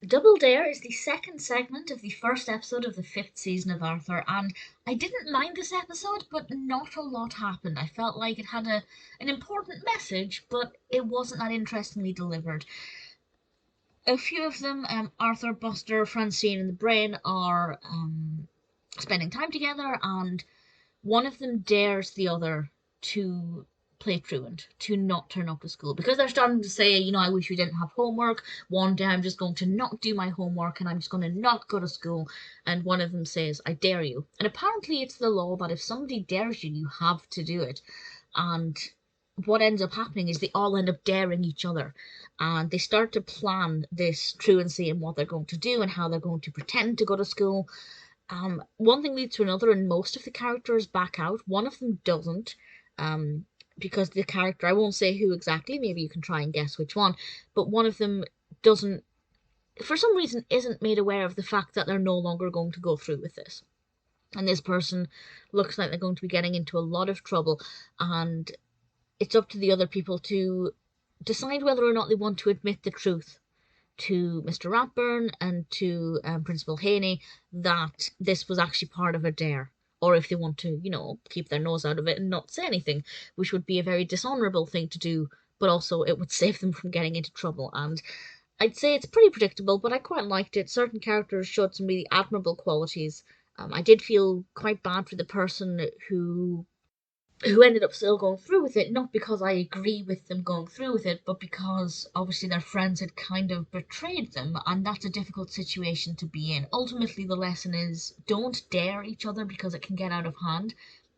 Double Dare is the second segment of the first episode of the fifth season of Arthur, and I didn't mind this episode, but not a lot happened. I felt like it had an important message, but it wasn't that interestingly delivered. A few of them, Arthur, Buster, Francine, and the Brain, are spending time together, and one of them dares the other to play truant, to not turn up to school, because they're starting to say, I wish we didn't have homework. One day I'm just going to not do my homework and I'm just going to not go to school. And one of them says, I dare you. And apparently it's the law that if somebody dares you, you have to do it. And what ends up happening is they all end up daring each other, and they start to plan this truancy and what they're going to do and how they're going to pretend to go to school. One thing leads to another, and most of the characters back out. One of them doesn't, because the character, I won't say who exactly, maybe you can try and guess which one, but one of them doesn't, for some reason, isn't made aware of the fact that they're no longer going to go through with this. And this person looks like they're going to be getting into a lot of trouble, and it's up to the other people to decide whether or not they want to admit the truth to Mr. Ratburn and to Principal Haney that this was actually part of a dare, or if they want to, keep their nose out of it and not say anything, which would be a very dishonourable thing to do, but also it would save them from getting into trouble. And I'd say it's pretty predictable, but I quite liked it. Certain characters showed some really admirable qualities. I did feel quite bad for the person who ended up still going through with it, not because I agree with them going through with it, but because obviously their friends had kind of betrayed them, and that's a difficult situation to be in. Ultimately, the lesson is don't dare each other because it can get out of hand,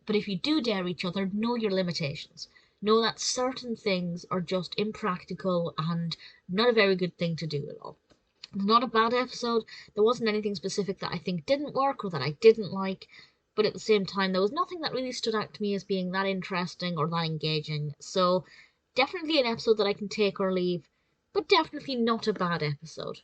but if you do dare each other, know your limitations. Know that certain things are just impractical and not a very good thing to do at all. Not a bad episode. There wasn't anything specific that I think didn't work or that I didn't like, but at the same time, there was nothing that really stood out to me as being that interesting or that engaging. So, definitely an episode that I can take or leave, but definitely not a bad episode.